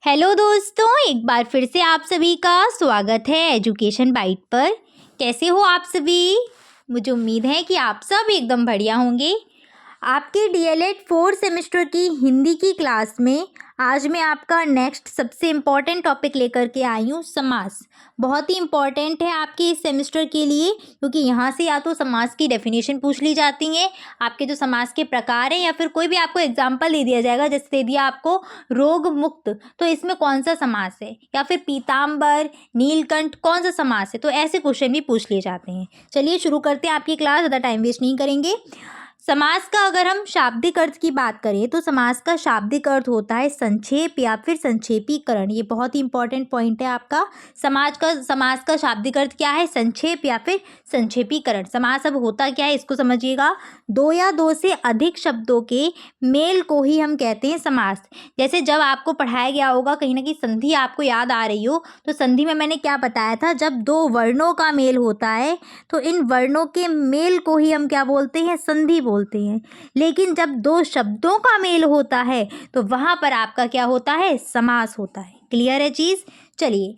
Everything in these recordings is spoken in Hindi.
हेलो दोस्तों, एक बार फिर से आप सभी का स्वागत है एजुकेशन बाइट पर। कैसे हो आप सभी? मुझे उम्मीद है कि आप सब एकदम बढ़िया होंगे। आपके डीएलएड 4th सेमेस्टर की हिंदी की क्लास में आज मैं आपका नेक्स्ट सबसे इम्पॉर्टेंट टॉपिक लेकर के आई हूँ, समास। बहुत ही इम्पॉर्टेंट है आपके इस सेमेस्टर के लिए, क्योंकि यहाँ से या तो समास की डेफिनेशन पूछ ली जाती है, आपके जो समास के प्रकार हैं, या फिर कोई भी आपको एग्जाम्पल दे दिया जाएगा। जैसे दे दिया आपको रोग मुक्त, तो इसमें कौन सा समास है, या फिर पीताम्बर, नीलकंठ, कौन सा समास है। तो ऐसे क्वेश्चन भी पूछ लिए जाते हैं। चलिए शुरू करते हैं आपकी क्लास, ज़्यादा टाइम वेस्ट नहीं करेंगे। समास का अगर हम शाब्दिक अर्थ की बात करें तो समास का शाब्दिक अर्थ होता है संक्षेप या फिर संक्षेपीकरण। ये बहुत ही इंपॉर्टेंट पॉइंट है आपका। समास का शाब्दिक अर्थ क्या है? संक्षेप या फिर संक्षेपीकरण। समास अब होता क्या है इसको समझिएगा। दो या दो से अधिक शब्दों के मेल को ही हम कहते हैं समास। जैसे जब आपको पढ़ाया गया होगा कहीं ना कहीं संधि आपको याद आ रही हो, तो संधि में मैंने क्या बताया था, जब दो वर्णों का मेल होता है तो इन वर्णों के मेल को ही हम क्या बोलते हैं? संधि बोलते हैं। लेकिन जब दो शब्दों का मेल होता है तो वहाँ पर आपका क्या होता है? समास होता है। क्लियर है चीज़? चलिए,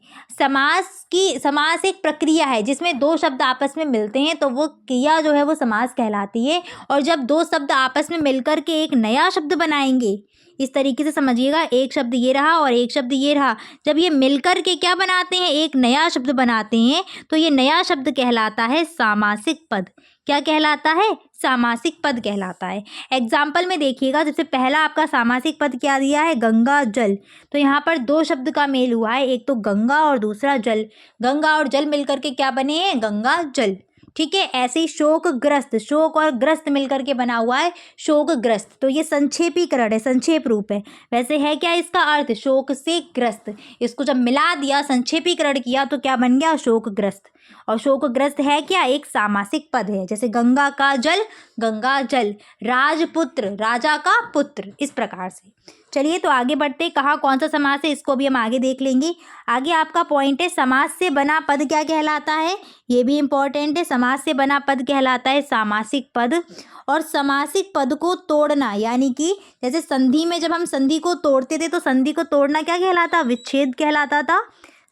समास एक प्रक्रिया है जिसमें दो शब्द आपस में मिलते हैं, तो वो क्रिया जो है वो समास कहलाती है। और जब दो शब्द आपस में मिलकर के एक नया शब्द बनाएंगे, इस तरीके से समझिएगा, एक शब्द ये रहा और एक शब्द ये रहा, जब ये मिलकर के क्या बनाते हैं? एक नया शब्द बनाते हैं, तो ये नया शब्द कहलाता है सामासिक पद। क्या कहलाता है? सामासिक पद कहलाता है। एग्जाम्पल में देखिएगा, जैसे पहला आपका सामासिक पद क्या दिया है? गंगा जल। तो यहाँ पर दो शब्द का मेल हुआ है, एक तो गंगा और दूसरा जल। गंगा और जल मिलकर के क्या बने हैं? गंगा जल। ठीक है। ऐसे ही शोकग्रस्त, शोक और ग्रस्त मिलकर के बना हुआ है शोकग्रस्त। तो ये संक्षेपीकरण है, संक्षेप रूप है। वैसे है क्या इसका अर्थ? शोक से ग्रस्त। इसको जब मिला दिया, संक्षेपीकरण किया, तो क्या बन गया? शोकग्रस्त। और शोकग्रस्त है क्या? एक सामासिक पद है। जैसे गंगा का जल, गंगा जल। राजपुत्र, राजा का पुत्र, इस प्रकार से। चलिए तो आगे बढ़ते, कहाँ कौन सा समास है इसको भी हम आगे देख लेंगे। आगे आपका पॉइंट है, समास से बना पद क्या कहलाता है? ये भी इंपॉर्टेंट है। समास से बना पद कहलाता है सामासिक पद। और सामासिक पद को तोड़ना, यानी कि जैसे संधि में जब हम संधि को तोड़ते थे तो संधि को तोड़ना क्या कहलाता? विच्छेद कहलाता था।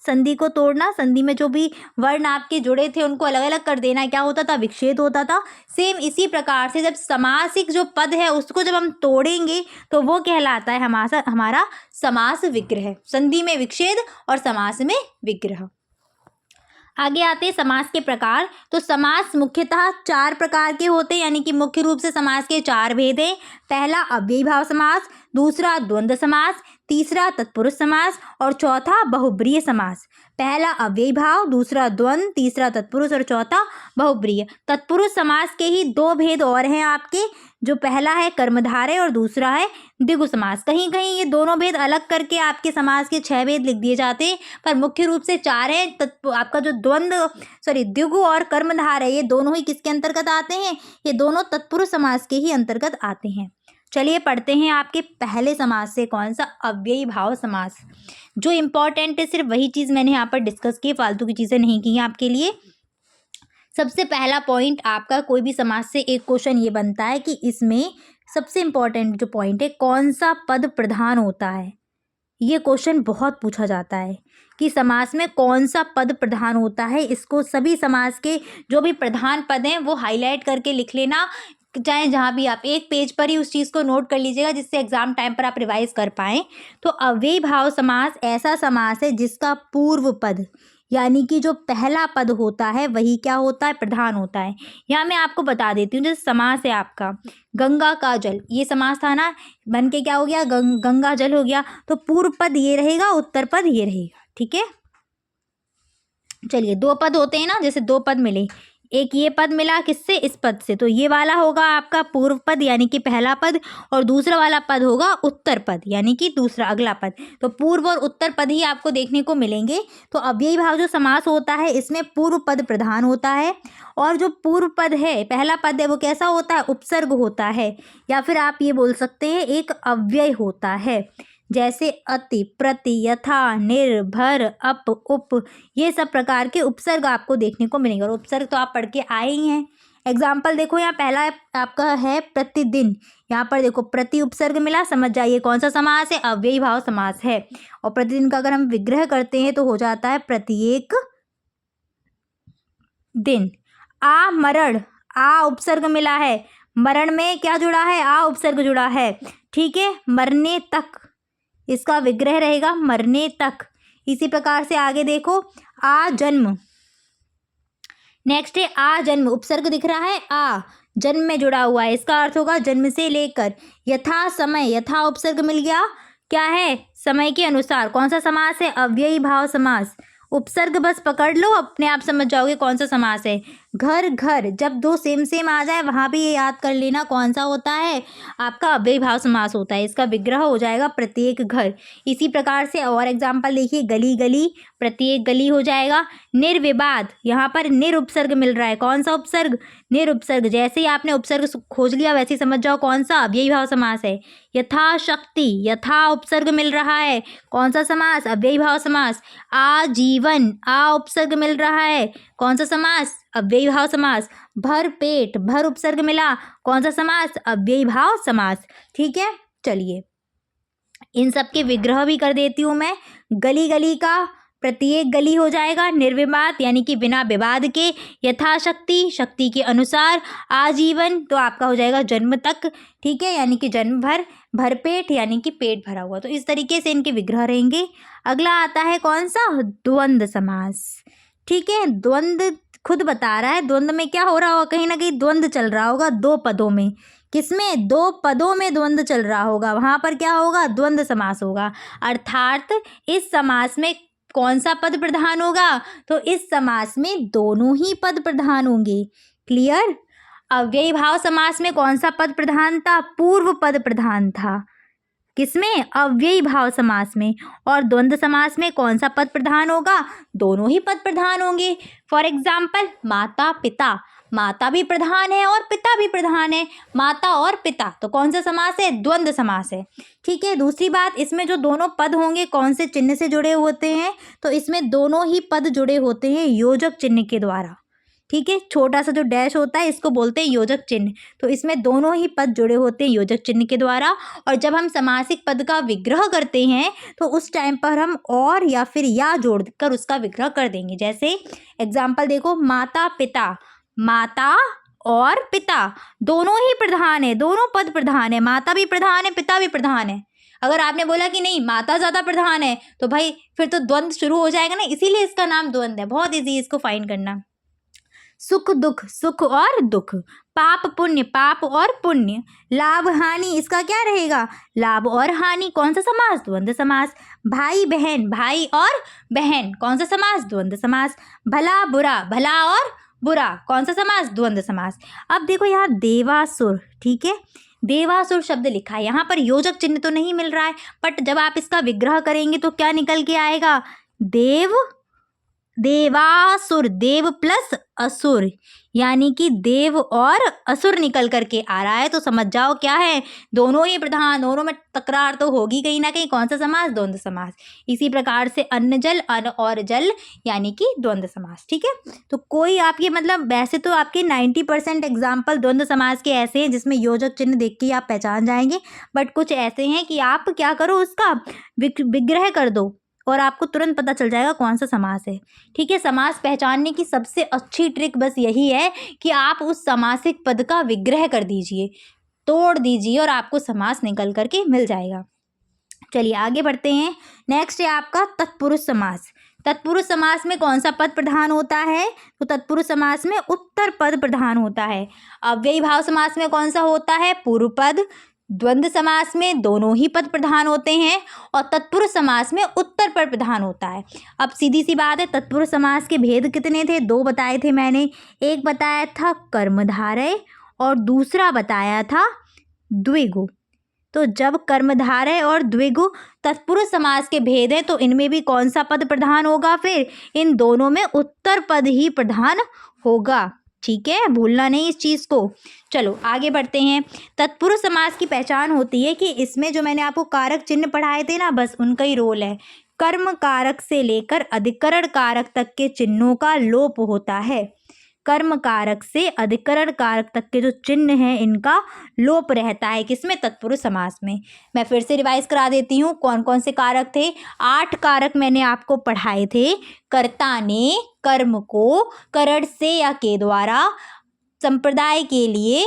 संधि को तोड़ना, संधि में जो भी वर्ण आपके जुड़े थे उनको अलग अलग कर देना, क्या होता था? विच्छेद होता था। सेम इसी प्रकार से जब समासिक जो पद है उसको जब हम तोड़ेंगे तो वो कहलाता है हमारा समास विग्रह। संधि में विच्छेद और समास में विग्रह। आगे आते हैं समास के प्रकार। तो समास मुख्यतः 4 प्रकार के होते हैं, यानी कि मुख्य रूप से समास के 4 भेद हैं। पहला अव्ययीभाव समास, दूसरा द्वंद्व समास, तीसरा तत्पुरुष समास और चौथा बहुब्रीहि समास। पहला अव्ययीभाव, दूसरा द्वंद्व, तीसरा तत्पुरुष और चौथा बहुब्रीहि। तत्पुरुष समास के ही 2 भेद और हैं आपके, जो पहला है कर्मधारय और दूसरा है द्विगु समास। कहीं कहीं ये दोनों भेद अलग करके आपके समास के 6 भेद लिख दिए जाते हैं, पर मुख्य रूप से 4 है। आपका जो द्विगु और कर्मधारय, ये दोनों ही किसके अंतर्गत आते हैं? ये दोनों तत्पुरुष समास के ही अंतर्गत आते हैं। चलिए पढ़ते हैं आपके पहले समास से, कौन सा? अव्ययी भाव समास। जो इंपॉर्टेंट है सिर्फ वही चीज़ मैंने यहाँ पर डिस्कस की, फालतू की चीज़ें नहीं की हैं आपके लिए। सबसे पहला पॉइंट आपका, कोई भी समास से एक क्वेश्चन ये बनता है कि इसमें सबसे इंपॉर्टेंट जो पॉइंट है, कौन सा पद प्रधान होता है। ये क्वेश्चन बहुत पूछा जाता है कि समास में कौन सा पद प्रधान होता है। इसको सभी समास के जो भी प्रधान पद हैं वो हाईलाइट करके लिख लेना, चाहे जहाँ भी आप एक पेज पर ही उस चीज़ को नोट कर लीजिएगा, जिससे एग्जाम टाइम पर आप रिवाइज कर पाएँ। तो अव्ययी भाव समास ऐसा समास है जिसका पूर्व पद, यानी कि जो पहला पद होता है वही क्या होता है? प्रधान होता है। यहाँ मैं आपको बता देती हूँ, जैसे समास है आपका गंगा का जल, ये समास था ना, बन के क्या हो गया? गंगा जल हो गया। तो पूर्व पद ये रहेगा, उत्तर पद ये रहेगा। ठीक है। चलिए, 2 पद होते हैं ना, जैसे 2 पद मिले, एक ये पद मिला किससे? इस पद से, तो ये वाला होगा आपका पूर्व पद यानी कि पहला पद, और दूसरा वाला पद होगा उत्तर पद यानी कि दूसरा अगला पद। तो पूर्व और उत्तर पद ही आपको देखने को मिलेंगे। तो अव्ययी भाव जो समास होता है इसमें पूर्व पद प्रधान होता है, और जो पूर्व पद है, पहला पद है, वो कैसा होता है? उपसर्ग होता है, या फिर आप ये बोल सकते हैं एक अव्यय होता है। जैसे अति, प्रति, यथा, निर्भर, उप, ये सब प्रकार के उपसर्ग आपको देखने को मिलेंगे। और उपसर्ग तो आप पढ़ के आए ही हैं, एग्जाम्पल देखो, यहाँ पहला आपका है प्रतिदिन। यहाँ पर देखो प्रति उपसर्ग मिला, समझ जाइए कौन सा समास है, अव्ययी भाव समास है। और प्रतिदिन का अगर हम विग्रह करते हैं तो हो जाता है प्रत्येक दिन। आमरण, आ उपसर्ग मिला है, मरण में क्या जुड़ा है, आ उपसर्ग जुड़ा है, ठीक है। मरने तक, इसका विग्रह रहेगा मरने तक। इसी प्रकार से आगे देखो, आ जन्म, नेक्स्ट है आ जन्म, उपसर्ग दिख रहा है आ, जन्म में जुड़ा हुआ है, इसका अर्थ होगा जन्म से लेकर। यथा समय, यथा उपसर्ग मिल गया, क्या है, समय के अनुसार। कौन सा समास है, अव्ययी भाव समास। उपसर्ग बस पकड़ लो, अपने आप समझ जाओगे कौन सा समास है। घर घर, जब दो सेम सेम आ जाए वहाँ भी ये याद कर लेना कौन सा होता है, आपका अव्ययी भाव समास होता है। इसका विग्रह हो जाएगा प्रत्येक घर। इसी प्रकार से और एग्जाम्पल देखिए, गली गली, प्रत्येक गली हो जाएगा। निर्विवाद, यहाँ पर निर उपसर्ग मिल रहा है, कौन सा उपसर्ग, निर उपसर्ग। जैसे ही आपने उपसर्ग खोज लिया वैसे ही समझ जाओ कौन सा, अव्ययी भाव समास है। यथाशक्ति, यथा उपसर्ग मिल रहा है, कौन सा समास, अव्ययी भाव समास। आजीवन, आ उपसर्ग मिल रहा है, कौन सा समास, अव्ययी भाव समास। भर पेट, भर उपसर्ग मिला, कौन सा समास, अव्ययी भाव समास, ठीक है। चलिए इन सब के विग्रह भी कर देती हूँ मैं। गली गली का प्रत्येक गली हो जाएगा निर्विवाद, यानी कि बिना विवाद के। यथाशक्ति, शक्ति के अनुसार। आजीवन तो आपका हो जाएगा जन्म तक, ठीक है, यानी कि जन्म भर। भरपेट यानी कि पेट भरा हुआ। तो इस तरीके से इनके विग्रह रहेंगे। अगला आता है कौन सा, द्वंद्व समास, ठीक है। द्वंद्व खुद बता रहा है, द्वंद्व में क्या हो रहा होगा, कहीं ना कहीं द्वंद्व चल रहा होगा दो पदों में। किसमें, दो पदों में द्वंद्व चल रहा होगा, वहाँ पर क्या होगा, द्वंद्व समास होगा। अर्थात इस समास में कौन सा पद प्रधान होगा, तो इस समास में दोनों ही पद प्रधान होंगे। क्लियर। अव्ययी भाव समास में कौन सा पद प्रधान था, पूर्व पद प्रधान था, किसमें, अव्ययी भाव समास में। और द्वंद्व समास में कौन सा पद प्रधान होगा, दोनों ही पद प्रधान होंगे। फॉर एग्जाम्पल माता पिता, माता भी प्रधान है और पिता भी प्रधान है, माता और पिता, तो कौन सा समास है, द्वंद्व समास है, ठीक है। दूसरी बात, इसमें जो दोनों पद होंगे कौन से चिन्ह से जुड़े होते हैं, तो इसमें दोनों ही पद जुड़े होते हैं योजक चिन्ह के द्वारा, ठीक है। छोटा सा जो डैश होता है इसको बोलते हैं योजक चिन्ह। तो इसमें दोनों ही पद जुड़े होते हैं योजक चिन्ह के द्वारा। और जब हम समासिक पद का विग्रह करते हैं तो उस टाइम पर हम और या फिर या जोड़कर उसका विग्रह कर देंगे। जैसे एग्जाम्पल देखो, माता पिता, माता और पिता दोनों ही प्रधान है, दोनों पद प्रधान है, माता भी प्रधान है पिता भी प्रधान है। अगर आपने बोला कि नहीं माता ज़्यादा प्रधान है तो भाई फिर तो द्वंद्व शुरू हो जाएगा ना, इसीलिए इसका नाम द्वंद्व है। बहुत ईजी इसको फाइन करना। सुख दुख, सुख और दुख। पाप पुण्य, पाप और पुण्य। लाभ हानि, इसका क्या रहेगा, लाभ और हानि। कौन सा समास, द्वंद्व समास। भाई बहन, भाई और बहन, कौन सा समास, द्वंद्व समास। भला बुरा, भला और बुरा, कौन सा समास, द्वंद्व समास। अब देखो यहाँ देवासुर, ठीक है, देवासुर शब्द लिखा है, यहाँ पर योजक चिन्ह तो नहीं मिल रहा है, बट जब आप इसका विग्रह करेंगे तो क्या निकल के आएगा, देव, देवासुर, देव प्लस असुर, यानी कि देव और असुर निकल करके आ रहा है। तो समझ जाओ क्या है, दोनों ही प्रधान, दोनों में तकरार तो होगी कहीं ना कहीं। कौन सा समास, द्वंद्व समास। इसी प्रकार से अन्न जल, अन्न और जल, यानी कि द्वंद्व समास, ठीक है। तो कोई आपके मतलब वैसे तो आपके 90% एग्जाम्पल द्वंद्व समास के ऐसे हैं जिसमें योजक चिन्ह देख के आप पहचान जाएंगे, बट कुछ ऐसे हैं कि आप क्या करो, उसका विग्रह कर दो और आपको तुरंत पता चल जाएगा कौन सा समास है, ठीक है। समास पहचानने की सबसे अच्छी ट्रिक बस यही है कि आप उस समासिक पद का विग्रह कर दीजिए, तोड़ दीजिए और आपको समास निकल करके मिल जाएगा। चलिए आगे बढ़ते हैं। नेक्स्ट है आपका तत्पुरुष समास। तत्पुरुष समास में कौन सा पद प्रधान होता है, तो तत्पुरुष समास में उत्तर पद प्रधान होता है। अव्ययी भाव समास में कौन सा होता है, पूर्व पद। द्वंद्व समास में दोनों ही पद प्रधान होते हैं और तत्पुरुष समास में उत्तर पद प्रधान होता है। अब सीधी सी बात है, तत्पुरुष समास के भेद कितने थे, दो बताए थे मैंने। एक बताया था कर्मधारय और दूसरा बताया था द्विगु। तो जब कर्मधारय और द्विगु तत्पुरुष समास के भेद हैं तो इनमें भी कौन सा पद प्रधान होगा, फिर इन दोनों में उत्तर पद ही प्रधान होगा, ठीक है, भूलना नहीं इस चीज़ को। चलो आगे बढ़ते हैं। तत्पुरुष समास की पहचान होती है कि इसमें जो मैंने आपको कारक चिन्ह पढ़ाए थे ना, बस उनका ही रोल है। कर्म कारक से लेकर अधिकरण कारक तक के चिन्हों का लोप होता है। कर्म कारक से अधिकरण कारक तक के जो चिन्ह हैं इनका लोप रहता है। किसमें? तत्पुरुष समास में। मैं फिर से रिवाइज करा देती हूँ कौन कौन से कारक थे। 8 कारक मैंने आपको पढ़ाए थे। कर्ता ने कर्म को करण से या के द्वारा, संप्रदाय के लिए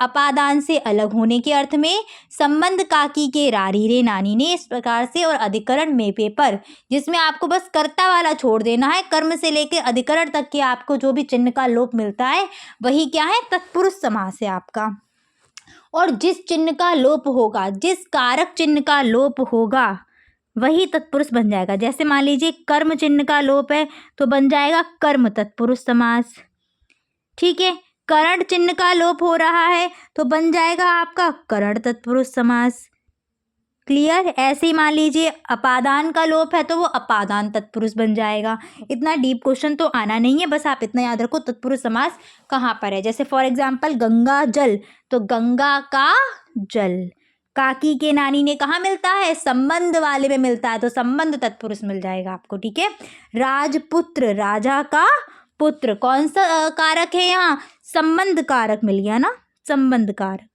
अपादान से अलग होने के अर्थ में, संबंध काकी के रारी रे नानी ने, इस प्रकार से, और अधिकरण में पेपर, जिसमें आपको बस कर्ता वाला छोड़ देना है। कर्म से लेकर अधिकरण तक के आपको जो भी चिन्ह का लोप मिलता है वही क्या है? तत्पुरुष समास है आपका। और जिस चिन्ह का लोप होगा, जिस कारक चिन्ह का लोप होगा वही तत्पुरुष बन जाएगा। जैसे मान लीजिए कर्म चिन्ह का लोप है तो बन जाएगा कर्म तत्पुरुष समास। ठीक है, करण चिन्ह का लोप हो रहा है तो बन जाएगा आपका करण तत्पुरुष समास। क्लियर? ऐसे ही मान लीजिए अपादान का लोप है तो वो अपादान तत्पुरुष बन जाएगा। इतना डीप क्वेश्चन तो आना नहीं है, बस आप इतना याद रखो तत्पुरुष समास कहाँ पर है। जैसे फॉर एग्जाम्पल गंगा जल, तो गंगा का जल। काकी के नानी ने कहाँ मिलता है? संबंध वाले में मिलता है, तो संबंध तत्पुरुष मिल जाएगा आपको। ठीक है, राजपुत्र, राजा का पुत्र, कौन सा कारक है यहाँ? संबंध कारक मिल गया ना, संबंध कारक।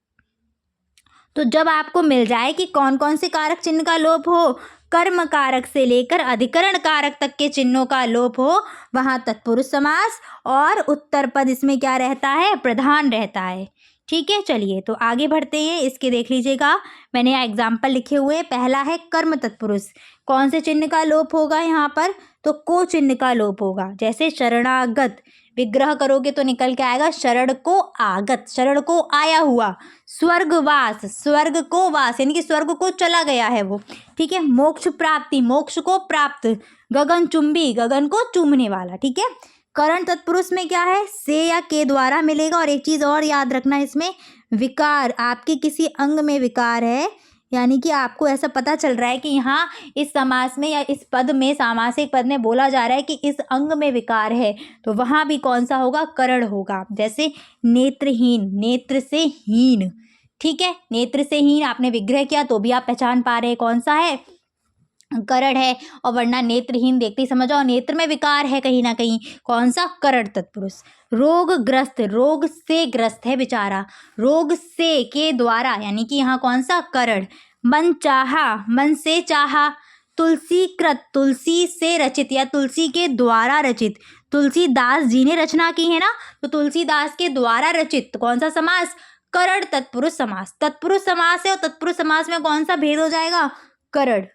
तो जब आपको मिल जाए कि कौन कौन से कारक चिन्ह का लोप हो, कर्म कारक से लेकर अधिकरण कारक तक के चिन्हों का लोप हो, वहाँ तत्पुरुष समास, और उत्तर पद इसमें क्या रहता है? प्रधान रहता है। ठीक है, चलिए तो आगे बढ़ते हैं। इसके देख लीजिएगा, मैंने यहाँ एग्जाम्पल लिखे हुए हैं। पहला है कर्म तत्पुरुष। कौन से चिन्ह का लोप होगा यहाँ पर? तो को चिन्ह का लोप होगा। जैसे शरणागत, विग्रह करोगे तो निकल के आएगा शरण को आगत, शरण को आया हुआ। स्वर्गवास, स्वर्ग को वास, यानी कि स्वर्ग को चला गया है वो। ठीक है, मोक्ष प्राप्ति, मोक्ष को प्राप्त। गगन चुंबी, गगन को चूमने वाला। ठीक है, करण तत्पुरुष में क्या है? से या के द्वारा मिलेगा। और एक चीज़ और याद रखना, इसमें विकार, आपके किसी अंग में विकार है, यानी कि आपको ऐसा पता चल रहा है कि यहाँ इस समास में या इस पद में, सामासिक पद में बोला जा रहा है कि इस अंग में विकार है, तो वहाँ भी कौन सा होगा? करण होगा। जैसे नेत्रहीन, नेत्र से हीन। ठीक है, नेत्र से हीन आपने विग्रह किया तो भी आप पहचान पा रहे हैं कौन सा है? करण है। और वरना नेत्रहीन देखते ही समझ जाओ नेत्र में विकार है कहीं ना कहीं, कौन सा? करण तत्पुरुष। रोगग्रस्त, रोग से ग्रस्त है बेचारा, रोग से के द्वारा, यानी कि यहाँ कौन सा? करण। मन चाहा, मन से चाहा। तुलसीकृत, तुलसी से रचित या तुलसी के द्वारा रचित, तुलसीदास जी ने रचना की है ना, तो तुलसीदास के द्वारा रचित, तो कौन सा समास? करण तत्पुरुष समास। तत्पुरुष समास है और तत्पुरुष समास में कौन सा भेद हो जाएगा? करण।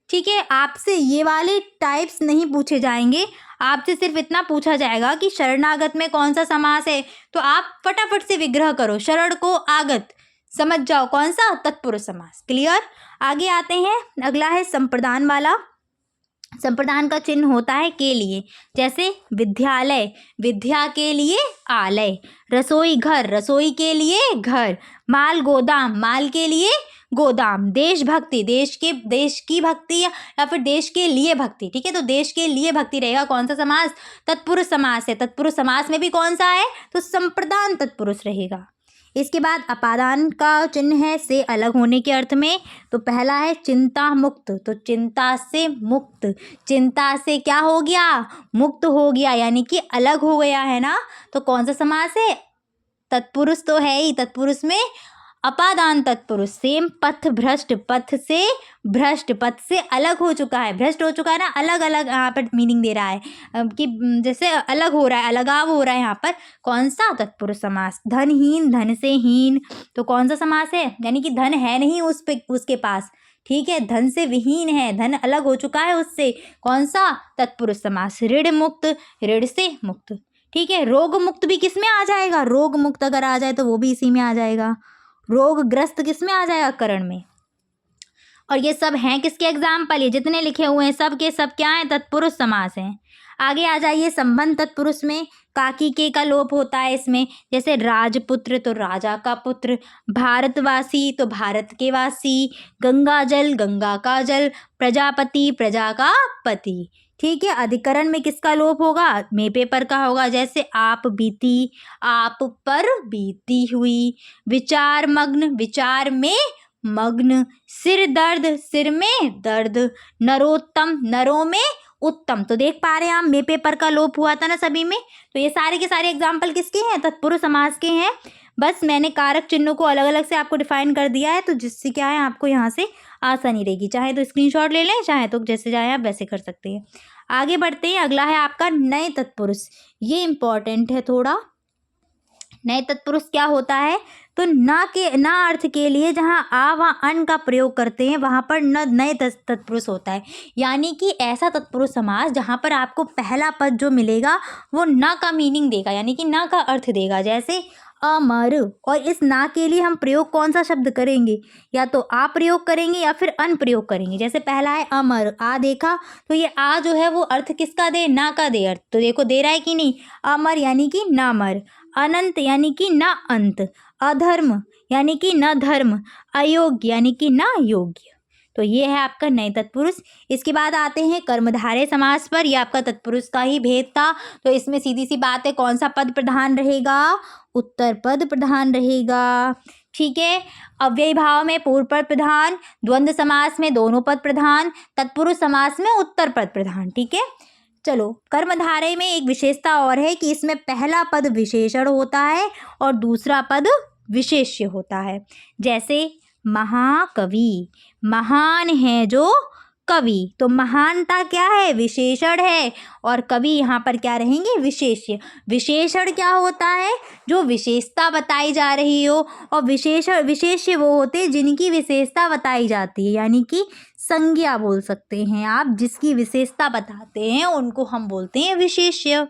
ठीक है, आपसे ये वाले टाइप्स नहीं पूछे जाएंगे, आपसे सिर्फ इतना पूछा जाएगा कि शरणागत में कौन सा समास है, तो आप फटाफट से विग्रह करो। शरण को आगत, समझ जाओ कौन सा? तत्पुरुष समास। क्लियर? आगे आते हैं, अगला है संप्रदान वाला। संप्रदान का चिन्ह होता है के लिए। जैसे विद्यालय, विद्या के लिए आलय। रसोई घर, रसोई के लिए घर। माल गोदाम, माल के लिए गोदाम। देशभक्ति, देश की भक्ति या फिर देश के लिए भक्ति। ठीक है, तो देश के लिए भक्ति रहेगा कौन सा समास? तत्पुरुष समास है। तत्पुरुष समास में भी कौन सा है? तो संप्रदान तत्पुरुष रहेगा। इसके बाद अपादान का चिन्ह है से अलग होने के अर्थ में। तो पहला है चिंता मुक्त, तो चिंता से मुक्त, चिंता से क्या हो गया? मुक्त हो गया, यानी कि अलग हो गया है ना, तो कौन सा समास है? तत्पुरुष तो है ही, तत्पुरुष में अपादान तत्पुरुष। सेम पथ भ्रष्ट, पथ से भ्रष्ट, पथ से अलग हो चुका है, भ्रष्ट हो चुका है ना, अलग अलग यहाँ पर मीनिंग दे रहा है कि जैसे अलग हो रहा है, अलगाव हो रहा है यहाँ पर। कौन सा? तत्पुरुष समास। धनहीन, धन से हीन, तो कौन सा समास है? यानी कि धन है नहीं उसके पास। ठीक है, धन से विहीन है, धन अलग हो चुका है उससे, कौन सा? तत्पुरुष समास। ऋण मुक्त, ऋण से मुक्त। ठीक है, रोग मुक्त भी किस में आ जाएगा? रोग मुक्त अगर आ जाए तो वो भी इसी में आ जाएगा। रोगग्रस्त किस में आ जाएगा? करण में। और ये सब हैं किसके एग्जाम्पल? ये जितने लिखे हुए हैं सब के सब क्या हैं? तत्पुरुष समास हैं। आगे आ जाइए संबंध तत्पुरुष में। काकी के का लोप होता है इसमें। जैसे राजपुत्र, तो राजा का पुत्र। भारतवासी, तो भारत के वासी। गंगा जल, गंगा का जल। प्रजापति, प्रजा का पति। ठीक है, अधिकरण में किसका लोप होगा? में पेपर का होगा। जैसे आप बीती, आप पर बीती हुई। विचार मग्न, विचार में मग्न। सिर दर्द, सिर में दर्द। नरोत्तम, नरों में उत्तम। तो देख पा रहे हैं आप, मे पेपर का लोप हुआ था ना सभी में। तो ये सारे के सारे एग्जाम्पल किसके हैं? तत्पुरुष समास के हैं। बस मैंने कारक चिन्हों को अलग अलग से आपको डिफाइन कर दिया है, तो जिससे क्या है आपको यहाँ से आसानी रहेगी। चाहे तो स्क्रीनशॉट ले लें, चाहे तो जैसे चाहे आप वैसे कर सकते हैं। आगे बढ़ते हैं। अगला है आपका नए तत्पुरुष। ये इम्पॉर्टेंट है थोड़ा। नए तत्पुरुष क्या होता है? तो ना अर्थ के लिए जहाँ आ व अन का प्रयोग करते हैं वहाँ पर न नए तत्पुरुष होता है। यानी कि ऐसा तत्पुरुष समास जहाँ पर आपको पहला पद जो मिलेगा वो ना का मीनिंग देगा, यानी कि ना का अर्थ देगा। जैसे अमर, और इस ना के लिए हम प्रयोग कौन सा शब्द करेंगे? या तो आ प्रयोग करेंगे या फिर अन प्रयोग करेंगे। जैसे पहला है अमर, आ देखा, तो ये आ जो है वो अर्थ किसका दे? ना का दे अर्थ। तो देखो दे रहा है कि नहीं? अमर यानी कि ना मर, अनंत यानी कि ना अंत, अधर्म यानी कि न धर्म, अयोग्य यानी कि ना योग्य। तो ये है आपका नए तत्पुरुष। इसके बाद आते हैं कर्मधारय समास पर। ये आपका तत्पुरुष का ही भेद था। तो इसमें सीधी सी बात है, कौन सा पद प्रधान रहेगा? उत्तर पद प्रधान रहेगा। ठीक है। अव्ययी भाव में पूर्व पद प्रधान, द्वंद्व समास में दोनों पद प्रधान, तत्पुरुष समास में उत्तर पद प्रधान। ठीक है। चलो, कर्मधारय में एक विशेषता और है कि इसमें पहला पद विशेषण होता है और दूसरा पद विशेष्य होता है। जैसे महाकवि, महान है जो कवि, तो महानता क्या है? विशेषण है, और कवि यहाँ पर क्या रहेंगे? विशेष्य। विशेषण क्या होता है? जो विशेषता बताई जा रही हो, और विशेष्य वो होते हैं जिनकी विशेषता बताई जाती है, यानी कि संज्ञा बोल सकते हैं आप। जिसकी विशेषता बताते हैं उनको हम बोलते हैं विशेष्य।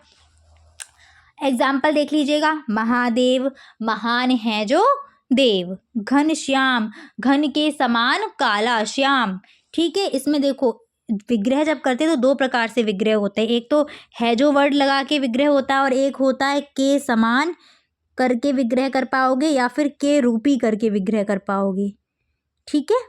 एग्जाम्पल देख लीजिएगा। महादेव, महान है जो देव। घनश्याम, घन के समान काला श्याम। ठीक है। इसमें देखो, विग्रह जब करते हैं तो दो प्रकार से विग्रह होते हैं। एक तो है जो वर्ड लगा के विग्रह होता है, और एक होता है के समान करके विग्रह कर पाओगे, या फिर के रूपी करके विग्रह कर पाओगे। ठीक है।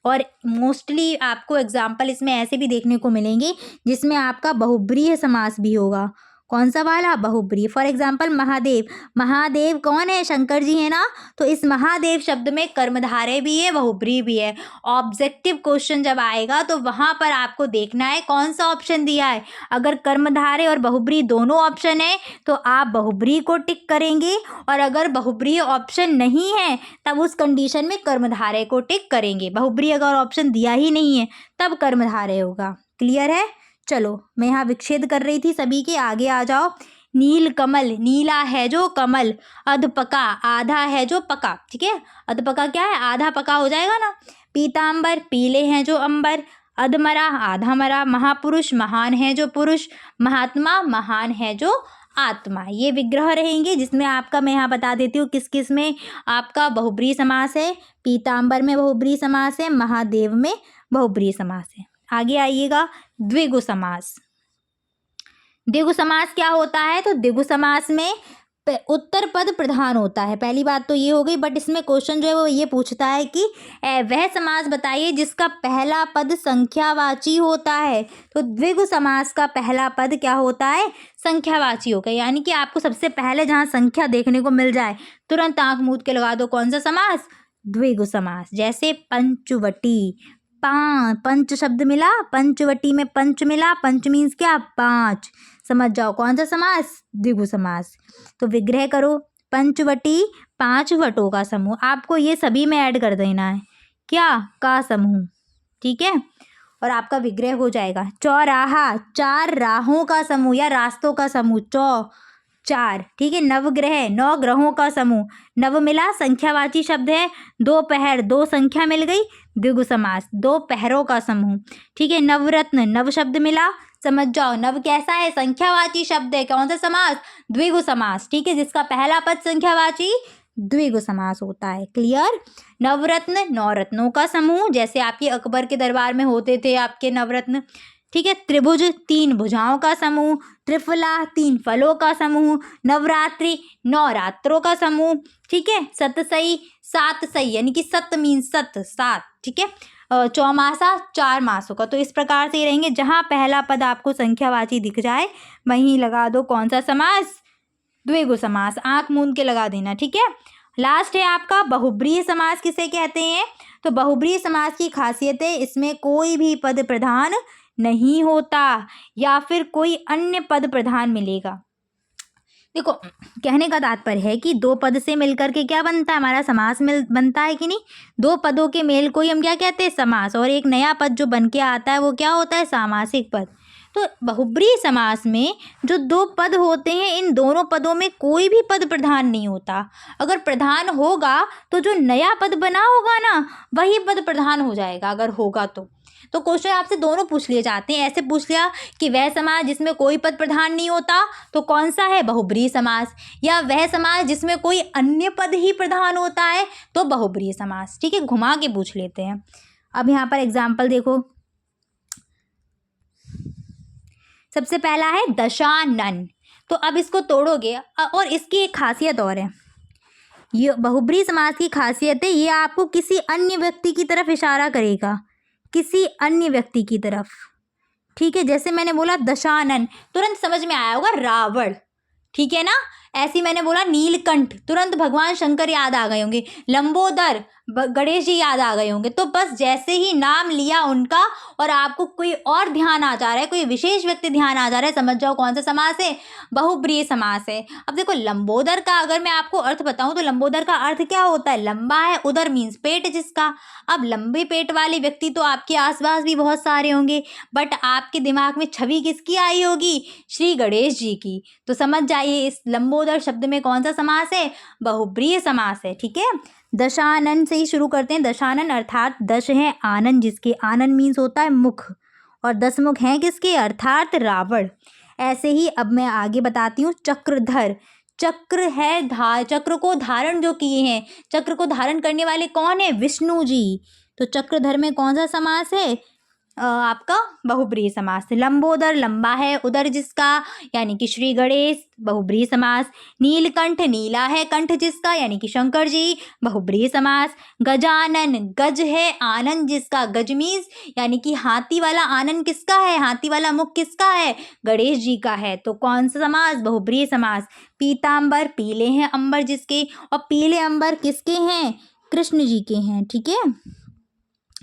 और मोस्टली आपको एग्जाम्पल इसमें ऐसे भी देखने को मिलेंगे जिसमें आपका बहुब्रीहि समास भी होगा। कौन सा वाला? बहुब्रीहि। फॉर एग्जाम्पल महादेव, महादेव कौन है? शंकर जी है ना। तो इस महादेव शब्द में कर्मधारय भी है, बहुब्रीहि भी है। ऑब्जेक्टिव क्वेश्चन जब आएगा तो वहाँ पर आपको देखना है कौन सा ऑप्शन दिया है। अगर कर्मधारय और बहुब्रीहि दोनों ऑप्शन है तो आप बहुब्रीहि को टिक करेंगे, और अगर बहुब्रीहि ऑप्शन नहीं है तब उस कंडीशन में कर्मधारय को टिक करेंगे। बहुब्रीहि अगर ऑप्शन दिया ही नहीं है तब कर्मधारय होगा। क्लियर है? चलो, मैं यहाँ विच्छेद कर रही थी सभी के, आगे आ जाओ। नील कमल, नीला है जो कमल। अधपका, आधा है जो पका। ठीक है। अधपका क्या है? आधा पका हो जाएगा ना। पीतांबर, पीले हैं जो अंबर। अधमरा, आधा मरा। महापुरुष, महान है जो पुरुष। महात्मा, महान है जो आत्मा। ये विग्रह रहेंगे, जिसमें आपका मैं यहाँ बता देती हूँ किस किस में आपका बहुब्रीहि समास है। पीतांबर में बहुब्रीहि समास है, महादेव में बहुब्रीहि समास है। आगे आइएगा। द्विगु समास। द्विगु समास क्या होता है? तो द्विगु समास में उत्तर पद प्रधान होता है। पहली बात तो ये हो गई, बट इसमें क्वेश्चन जो है वो ये पूछता है कि वह समास बताइए जिसका पहला पद संख्यावाची होता है। तो द्विगु समास का पहला पद क्या होता है? संख्यावाची होगा। यानी कि आपको सबसे पहले जहाँ संख्या देखने को मिल जाए तुरंत आंख मूंद के लगा दो, कौन सा समास? द्विगु समास। जैसे पंचवटी, पंच शब्द मिला, पंचवटी में पंच मिला। पंच मीन्स क्या? पाँच। समझ जाओ कौन सा समास? द्विगु समास। तो विग्रह करो। पंचवटी, पांच वटों का समूह। आपको ये सभी में ऐड कर देना है। क्या? का समूह। ठीक है। और आपका विग्रह हो जाएगा। चौराहा, चार राहों का समूह या रास्तों का समूह। चार। ठीक है। नवग्रह, 9 ग्रहों का समूह। नव मिला, संख्यावाची शब्द है। दोपहर, 2 संख्या मिल गई, द्विगु समास। 2 पहरों का समूह। ठीक है। नवरत्न, नव शब्द मिला। समझ जाओ नव कैसा है? संख्यावाची शब्द है। कौन सा समास? द्विगु समास। ठीक है। जिसका पहला पद संख्यावाची, द्विगु समास होता है। क्लियर? नवरत्न, 9 रत्नों का समूह। जैसे आपके अकबर के दरबार में होते थे आपके नवरत्न। ठीक है। त्रिभुज, 3 भुजाओं का समूह। त्रिफला, 3 फलों का समूह। नवरात्रि, 9 रात्रों का समूह। ठीक है। सतसई, 7 सई यानी कि सत मीन्स 7। ठीक है। चौमासा, 4 मासों का। तो इस प्रकार से रहेंगे। जहाँ पहला पद आपको संख्यावाची दिख जाए वहीं लगा दो कौन सा समास? द्विगु समास। आंख मूंद के लगा देना। ठीक है। लास्ट है आपका बहुब्रीहि समास। किसे कहते हैं? तो बहुब्रीहि समास की खासियत है इसमें कोई भी पद प्रधान नहीं होता या फिर कोई अन्य पद प्रधान मिलेगा। देखो, कहने का तात्पर्य है कि दो पद से मिलकर के क्या बनता है, हमारा समास मिल बनता है कि नहीं। दो पदों के मेल को ही हम क्या कहते हैं, समास। और एक नया पद जो बन के आता है वो क्या होता है, सामासिक पद। तो बहुब्रीहि समास में जो दो पद होते हैं, इन दोनों पदों में कोई भी पद प्रधान नहीं होता। अगर प्रधान होगा तो जो नया पद बना होगा ना, वही पद प्रधान हो जाएगा अगर होगा तो क्वेश्चन आपसे दोनों पूछ लिए जाते हैं। ऐसे पूछ लिया कि वह समास जिसमें कोई पद प्रधान नहीं होता तो कौन सा है, बहुब्रीहि समास। या वह समास जिसमें कोई अन्य पद ही प्रधान होता है तो बहुब्रीहि समास। ठीक है, घुमा के पूछ लेते हैं। अब यहाँ पर एग्जाम्पल देखो, सबसे पहला है दशानन। तो अब इसको तोड़ोगे और इसकी एक खासियत और है, ये बहुब्रीहि समास की खासियत है, ये आपको किसी अन्य व्यक्ति की तरफ इशारा करेगा, किसी अन्य व्यक्ति की तरफ। ठीक है, जैसे मैंने बोला दशानन, तुरंत समझ में आया होगा रावण। ठीक है ना, ऐसे मैंने बोला नीलकंठ, तुरंत भगवान शंकर याद आ गए होंगे। लंबोदर, गणेश जी याद आ गए होंगे। तो बस जैसे ही नाम लिया उनका और आपको कोई और ध्यान आ जा रहा है, कोई विशेष व्यक्ति ध्यान आ जा रहा है, समझ जाओ कौन सा समास है, बहुब्रीहि समास है। अब देखो, लंबोदर का अगर मैं आपको अर्थ बताऊं तो लंबोदर का अर्थ क्या होता है, लंबा है, उदर मीन्स पेट जिसका। अब लंबे पेट वाले व्यक्ति तो आपके आसपास भी बहुत सारे होंगे, बट आपके दिमाग में छवि किसकी आई होगी, श्री गणेश जी की। तो समझ जाइए इस लंबोदर शब्द में कौन सा समास है, बहुब्रीहि समास है। ठीक है, दशानन से ही शुरू करते हैं। दशानन अर्थात दश है आनन जिसके, आनन मीन्स होता है मुख, और 10 मुख हैं किसके, अर्थात रावण। ऐसे ही अब मैं आगे बताती हूँ, चक्रधर। चक्र है चक्र को धारण जो किए हैं, चक्र को धारण करने वाले कौन है, विष्णु जी। तो चक्रधर में कौन सा समास है, आपका बहुब्रीहि समास। लंबोदर, लंबा है, उदर जिसका, यानी कि श्री गणेश, बहुब्रीहि समास। नीलकंठ, नीला है, कंठ जिसका, यानी कि शंकर जी, बहुब्रीहि समास। गजानन, गज है आनन जिसका, गज मीन्स यानी कि हाथी वाला आनन किसका है, हाथी वाला मुख किसका है, गणेश जी का है। तो कौन सा समास, बहुब्रीहि समास। पीतांबर, पीले हैं अंबर जिसके, और पीले अंबर किसके हैं, कृष्ण जी के हैं। ठीक है,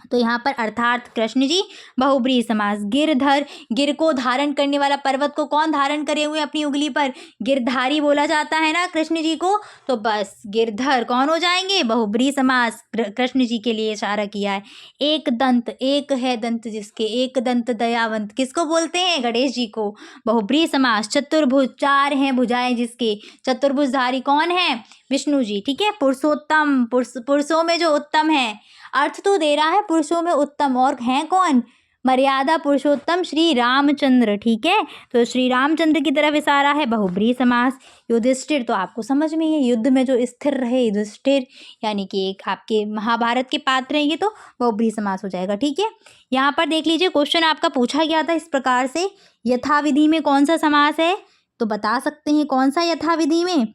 तो यहाँ पर अर्थात कृष्ण जी, बहुब्रीहि समास। गिरधर, गिर को धारण करने वाला, पर्वत को कौन धारण करे हुए अपनी उंगली पर, गिरधारी बोला जाता है ना कृष्ण जी को। तो बस गिरधर कौन हो जाएंगे, बहुब्रीहि समास, कृष्ण जी के लिए इशारा किया है। एक दंत, एक है दंत जिसके, एक दंत दयावंत किसको बोलते हैं, गणेश जी को, बहुब्रीहि समास। चतुर्भुज, 4 हैं भुजाएं जिसके, चतुर्भुजधारी कौन है, विष्णु जी। ठीक है, पुरुषोत्तम, पुरुषों में जो उत्तम है, अर्थ तो दे रहा है पुरुषों में उत्तम, और हैं कौन, मर्यादा पुरुषोत्तम श्री रामचंद्र। ठीक है, तो श्री रामचंद्र की तरफ इशारा है, बहुब्रीहि समास। युधिष्ठिर, तो आपको समझ में है, युद्ध में जो स्थिर रहे युधिष्ठिर, यानी कि एक आपके महाभारत के पात्र हैं ये, तो बहुब्रीहि समास हो जाएगा। ठीक है, यहाँ पर देख लीजिए, क्वेश्चन आपका पूछा गया था इस प्रकार से, यथाविधि में कौन सा समास है, तो बता सकते हैं कौन सा यथाविधि में,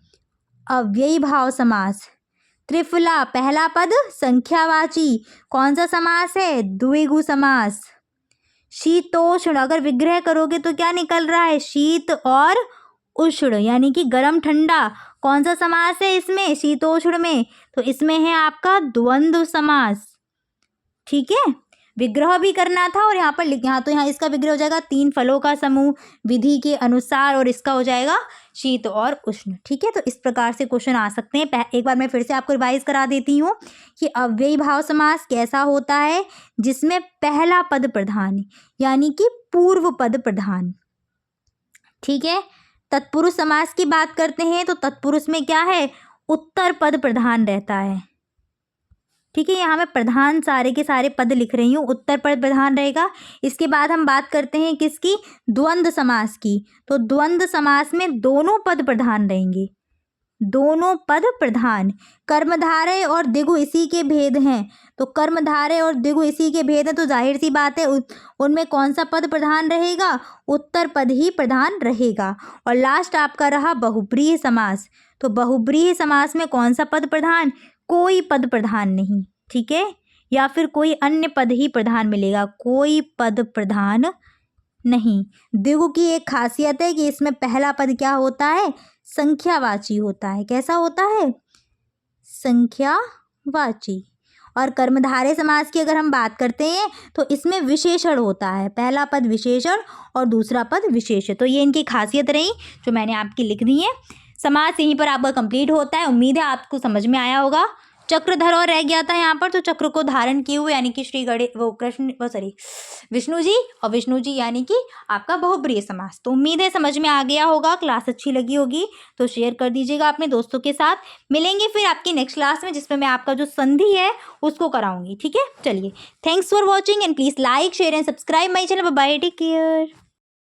अव्ययी भाव समास। त्रिफला, पहला पद संख्यावाची, कौन सा समास है, द्विगु समास। शीतोष्ण, अगर विग्रह करोगे तो क्या निकल रहा है, शीत और उष्ण, यानी कि गर्म ठंडा। कौन सा समास है इसमें, शीतोष्ण में, तो इसमें है आपका द्वंद्व समास। ठीक है, विग्रह भी करना था, और यहाँ पर यहाँ इसका विग्रह हो जाएगा 3 फलों का समूह विधि के अनुसार, और इसका हो जाएगा शीत और उष्ण। ठीक है, तो इस प्रकार से क्वेश्चन आ सकते हैं। एक बार मैं फिर से आपको रिवाइज करा देती हूँ कि अव्ययी भाव समास कैसा होता है, जिसमें पहला पद प्रधान, यानी कि पूर्व पद प्रधान। ठीक है, तत्पुरुष समास की बात करते हैं तो तत्पुरुष में क्या है, उत्तर पद प्रधान रहता है। ठीक है, यहाँ मैं प्रधान सारे के सारे पद लिख रही हूँ, उत्तर पद प्रधान रहेगा। इसके बाद हम बात करते हैं किसकी, द्वंद्व समास की। तो द्वंद्व समास में दोनों पद प्रधान रहेंगे, दोनों पद प्रधान। कर्मधारय और दिगु इसी के भेद हैं, तो कर्मधारय और दिगु इसी के भेद है, तो जाहिर सी बात है उनमें कौन सा पद प्रधान रहेगा, उत्तर पद ही प्रधान रहेगा। और लास्ट आपका रहा बहुब्रीहि समास। तो बहुब्रीहि समास में कौन सा पद प्रधान, कोई पद प्रधान नहीं। ठीक है, या फिर कोई अन्य पद ही प्रधान मिलेगा, कोई पद प्रधान नहीं। द्विगु की एक खासियत है कि इसमें पहला पद क्या होता है, संख्यावाची होता है। कैसा होता है, संख्यावाची। और कर्मधारय समास की अगर हम बात करते हैं तो इसमें विशेषण होता है, पहला पद विशेषण और दूसरा पद विशेष्य। तो ये इनकी खासियत रही जो मैंने आपकी लिख दी है। समास यहीं पर आपका कंप्लीट होता है। उम्मीद है आपको समझ में आया होगा। चक्रधर और रह गया था यहाँ पर, तो चक्र को धारण किए हुए यानी कि श्री विष्णु जी, और विष्णु जी यानी कि आपका बहुब्रीहि समास। तो उम्मीद है समझ में आ गया होगा। क्लास अच्छी लगी होगी तो शेयर कर दीजिएगा अपने दोस्तों के साथ। मिलेंगे फिर आपकी नेक्स्ट क्लास में जिसमें मैं आपका जो संधि है उसको कराऊंगी। ठीक है, चलिए, thanks for watching and please like share and subscribe my channel. Bye, take care.